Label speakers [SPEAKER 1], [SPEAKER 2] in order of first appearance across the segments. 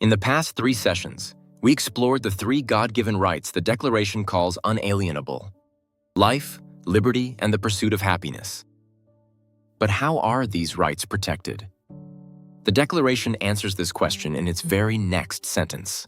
[SPEAKER 1] In the past 3 sessions, we explored the 3 God-given rights the Declaration calls unalienable: life, liberty, and the pursuit of happiness. But how are these rights protected? The Declaration answers this question in its very next sentence: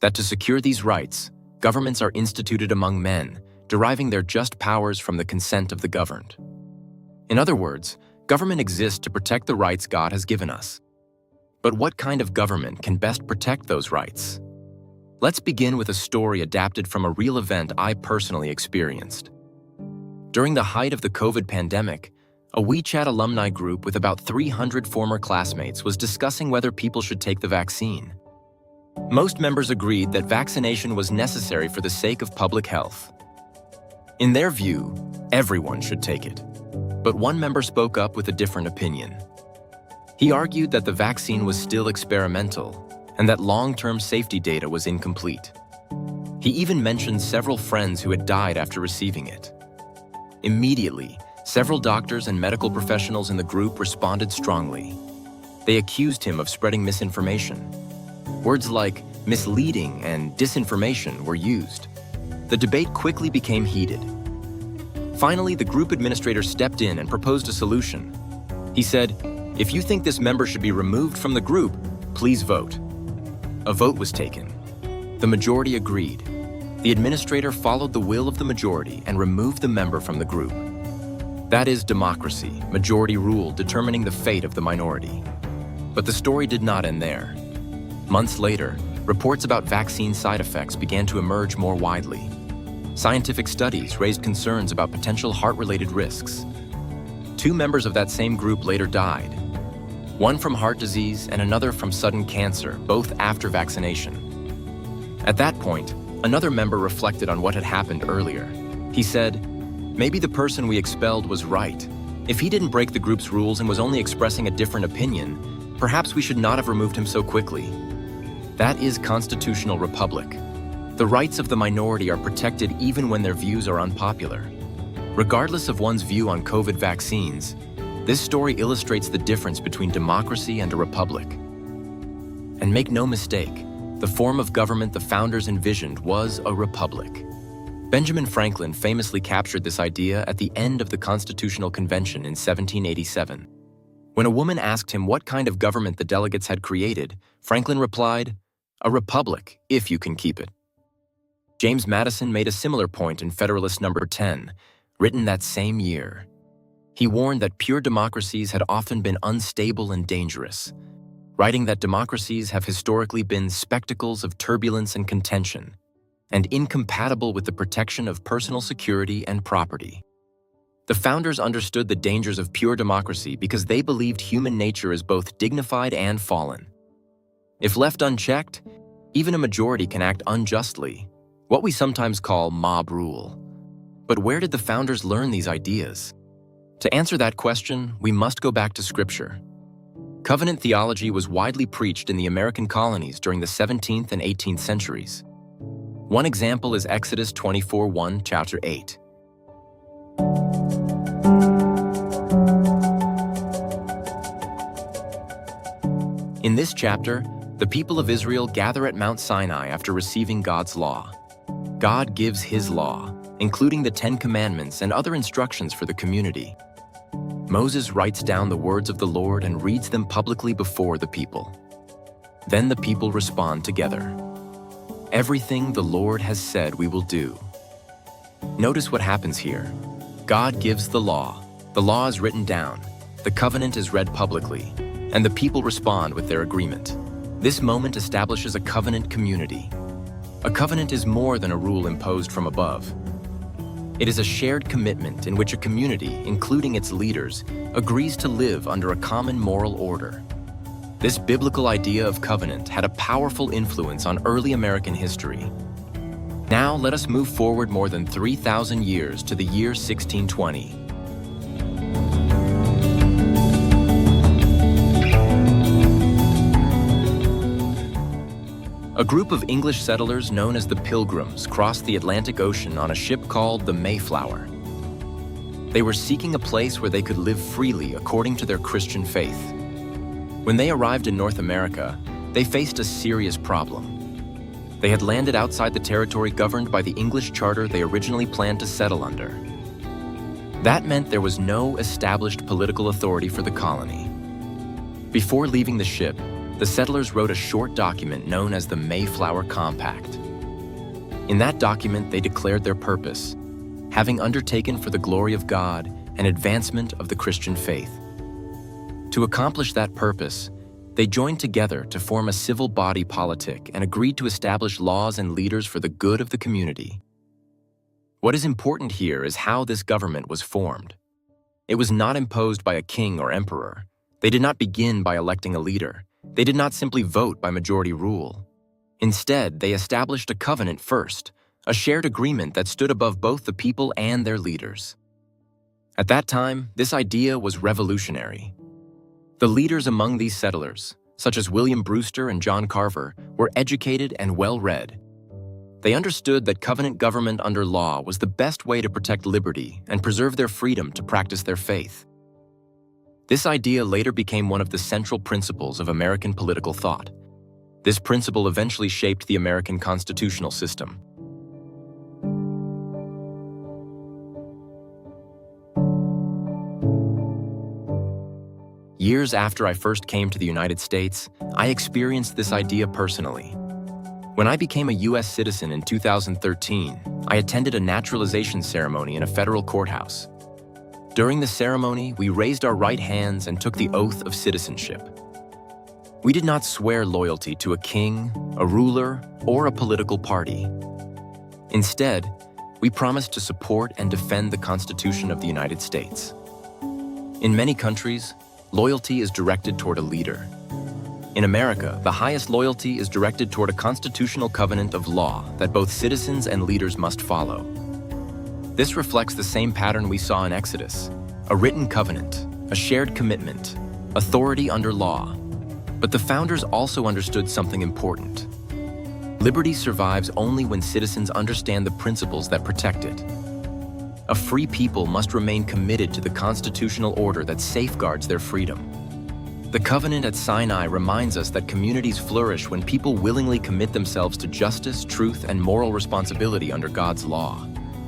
[SPEAKER 1] that to secure these rights, governments are instituted among men, deriving their just powers from the consent of the governed. In other words, government exists to protect the rights God has given us. But what kind of government can best protect those rights? Let's begin with a story adapted from a real event I personally experienced. During the height of the COVID pandemic, a WeChat alumni group with about 300 former classmates was discussing whether people should take the vaccine. Most members agreed that vaccination was necessary for the sake of public health. In their view, everyone should take it. But one member spoke up with a different opinion. He argued that the vaccine was still experimental and that long-term safety data was incomplete. He even mentioned several friends who had died after receiving it. Immediately, several doctors and medical professionals in the group responded strongly. They accused him of spreading misinformation. Words like misleading and disinformation were used. The debate quickly became heated. Finally, the group administrator stepped in and proposed a solution. He said, "If you think this member should be removed from the group, please vote." A vote was taken. The majority agreed. The administrator followed the will of the majority and removed the member from the group. That is democracy, majority rule determining the fate of the minority. But the story did not end there. Months later, reports about vaccine side effects began to emerge more widely. Scientific studies raised concerns about potential heart-related risks. 2 members of that same group later died. One from heart disease and another from sudden cancer, both after vaccination. At that point, another member reflected on what had happened earlier. He said, "Maybe the person we expelled was right. If he didn't break the group's rules and was only expressing a different opinion, perhaps we should not have removed him so quickly." That is constitutional republic. The rights of the minority are protected even when their views are unpopular. Regardless of one's view on COVID vaccines, this story illustrates the difference between democracy and a republic. And make no mistake, the form of government the founders envisioned was a republic. Benjamin Franklin famously captured this idea at the end of the Constitutional Convention in 1787. When a woman asked him what kind of government the delegates had created, Franklin replied, "A republic, if you can keep it." James Madison made a similar point in Federalist No. 10, written that same year. He warned that pure democracies had often been unstable and dangerous, writing that democracies have historically been spectacles of turbulence and contention, and incompatible with the protection of personal security and property. The founders understood the dangers of pure democracy because they believed human nature is both dignified and fallen. If left unchecked, even a majority can act unjustly, what we sometimes call mob rule. But where did the founders learn these ideas? To answer that question, we must go back to Scripture. Covenant theology was widely preached in the American colonies during the 17th and 18th centuries. One example is Exodus 24:1, chapter 8. In this chapter, the people of Israel gather at Mount Sinai after receiving God's law. God gives His law, including the 10 Commandments and other instructions for the community. Moses writes down the words of the Lord and reads them publicly before the people. Then the people respond together. Everything the Lord has said we will do. Notice what happens here. God gives the law is written down, the covenant is read publicly, and the people respond with their agreement. This moment establishes a covenant community. A covenant is more than a rule imposed from above. It is a shared commitment in which a community, including its leaders, agrees to live under a common moral order. This biblical idea of covenant had a powerful influence on early American history. Now let us move forward more than 3,000 years to the year 1620. A group of English settlers known as the Pilgrims crossed the Atlantic Ocean on a ship called the Mayflower. They were seeking a place where they could live freely according to their Christian faith. When they arrived in North America, they faced a serious problem. They had landed outside the territory governed by the English charter they originally planned to settle under. That meant there was no established political authority for the colony. Before leaving the ship, the settlers wrote a short document known as the Mayflower Compact. In that document, they declared their purpose, having undertaken for the glory of God an advancement of the Christian faith. To accomplish that purpose, they joined together to form a civil body politic and agreed to establish laws and leaders for the good of the community. What is important here is how this government was formed. It was not imposed by a king or emperor. They did not begin by electing a leader. They did not simply vote by majority rule. Instead, they established a covenant first, a shared agreement that stood above both the people and their leaders. At that time, this idea was revolutionary. The leaders among these settlers, such as William Brewster and John Carver, were educated and well-read. They understood that covenant government under law was the best way to protect liberty and preserve their freedom to practice their faith. This idea later became one of the central principles of American political thought. This principle eventually shaped the American constitutional system. Years after I first came to the United States, I experienced this idea personally. When I became a U.S. citizen in 2013, I attended a naturalization ceremony in a federal courthouse. During the ceremony, we raised our right hands and took the oath of citizenship. We did not swear loyalty to a king, a ruler, or a political party. Instead, we promised to support and defend the Constitution of the United States. In many countries, loyalty is directed toward a leader. In America, the highest loyalty is directed toward a constitutional covenant of law that both citizens and leaders must follow. This reflects the same pattern we saw in Exodus: a written covenant, a shared commitment, authority under law. But the founders also understood something important. Liberty survives only when citizens understand the principles that protect it. A free people must remain committed to the constitutional order that safeguards their freedom. The covenant at Sinai reminds us that communities flourish when people willingly commit themselves to justice, truth, and moral responsibility under God's law.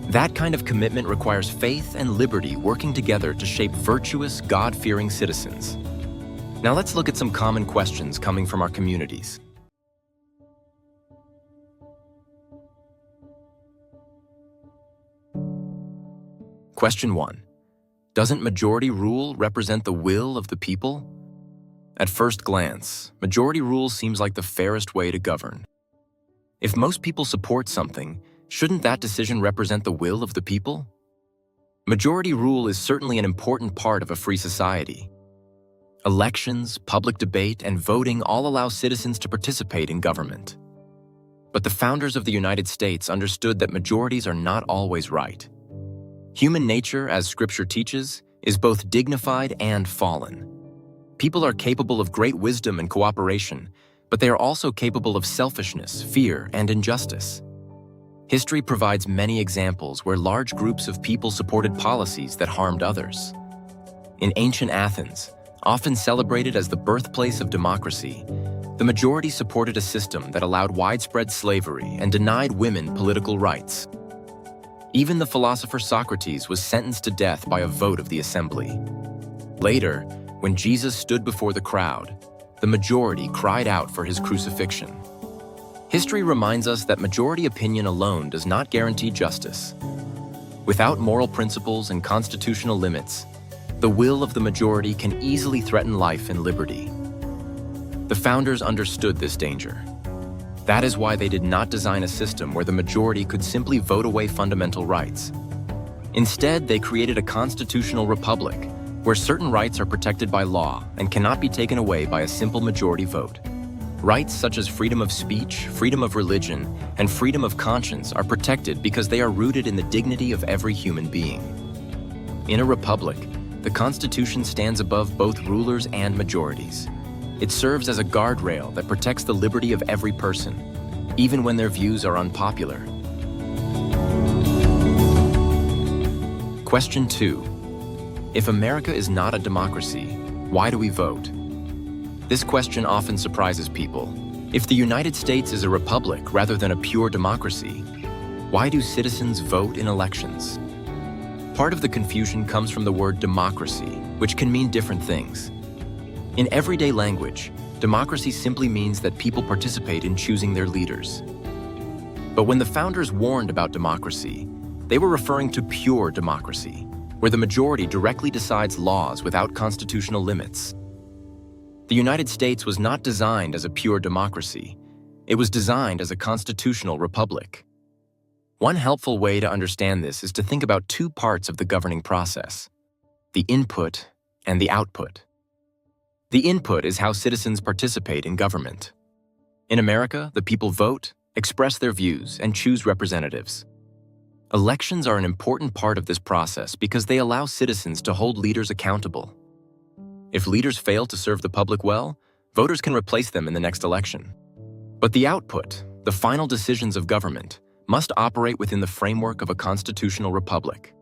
[SPEAKER 1] That kind of commitment requires faith and liberty working together to shape virtuous, God-fearing citizens. Now let's look at some common questions coming from our communities. Question 1. Doesn't majority rule represent the will of the people? At first glance, majority rule seems like the fairest way to govern. If most people support something, shouldn't that decision represent the will of the people? Majority rule is certainly an important part of a free society. Elections, public debate, and voting all allow citizens to participate in government. But the founders of the United States understood that majorities are not always right. Human nature, as Scripture teaches, is both dignified and fallen. People are capable of great wisdom and cooperation, but they are also capable of selfishness, fear, and injustice. History provides many examples where large groups of people supported policies that harmed others. In ancient Athens, often celebrated as the birthplace of democracy, the majority supported a system that allowed widespread slavery and denied women political rights. Even the philosopher Socrates was sentenced to death by a vote of the assembly. Later, when Jesus stood before the crowd, the majority cried out for his crucifixion. History reminds us that majority opinion alone does not guarantee justice. Without moral principles and constitutional limits, the will of the majority can easily threaten life and liberty. The founders understood this danger. That is why they did not design a system where the majority could simply vote away fundamental rights. Instead, they created a constitutional republic where certain rights are protected by law and cannot be taken away by a simple majority vote. Rights such as freedom of speech, freedom of religion, and freedom of conscience are protected because they are rooted in the dignity of every human being. In a republic, the Constitution stands above both rulers and majorities. It serves as a guardrail that protects the liberty of every person, even when their views are unpopular. Question 2. If America is not a democracy, why do we vote? This question often surprises people. If the United States is a republic rather than a pure democracy, why do citizens vote in elections? Part of the confusion comes from the word democracy, which can mean different things. In everyday language, democracy simply means that people participate in choosing their leaders. But when the founders warned about democracy, they were referring to pure democracy, where the majority directly decides laws without constitutional limits. The United States was not designed as a pure democracy. It was designed as a constitutional republic. One helpful way to understand this is to think about two parts of the governing process: the input and the output. The input is how citizens participate in government. In America, the people vote, express their views, and choose representatives. Elections are an important part of this process because they allow citizens to hold leaders accountable. If leaders fail to serve the public well, voters can replace them in the next election. But the output, the final decisions of government, must operate within the framework of a constitutional republic.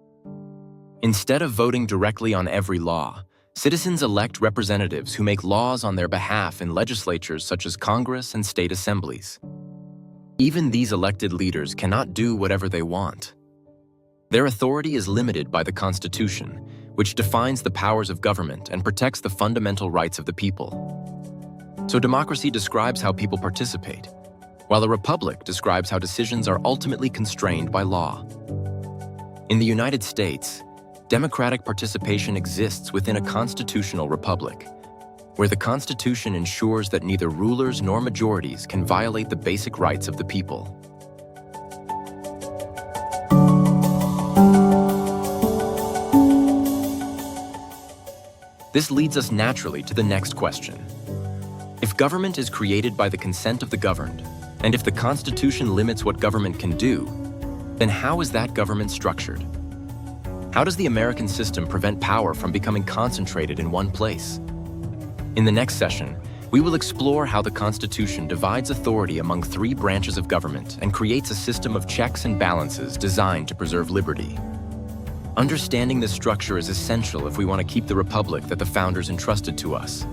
[SPEAKER 1] Instead of voting directly on every law, citizens elect representatives who make laws on their behalf in legislatures such as Congress and state assemblies. Even these elected leaders cannot do whatever they want. Their authority is limited by the Constitution, which defines the powers of government and protects the fundamental rights of the people. So democracy describes how people participate, while a republic describes how decisions are ultimately constrained by law. In the United States, democratic participation exists within a constitutional republic, where the Constitution ensures that neither rulers nor majorities can violate the basic rights of the people. This leads us naturally to the next question. If government is created by the consent of the governed, and if the Constitution limits what government can do, then how is that government structured? How does the American system prevent power from becoming concentrated in one place? In the next session, we will explore how the Constitution divides authority among three branches of government and creates a system of checks and balances designed to preserve liberty. Understanding this structure is essential if we want to keep the republic that the founders entrusted to us.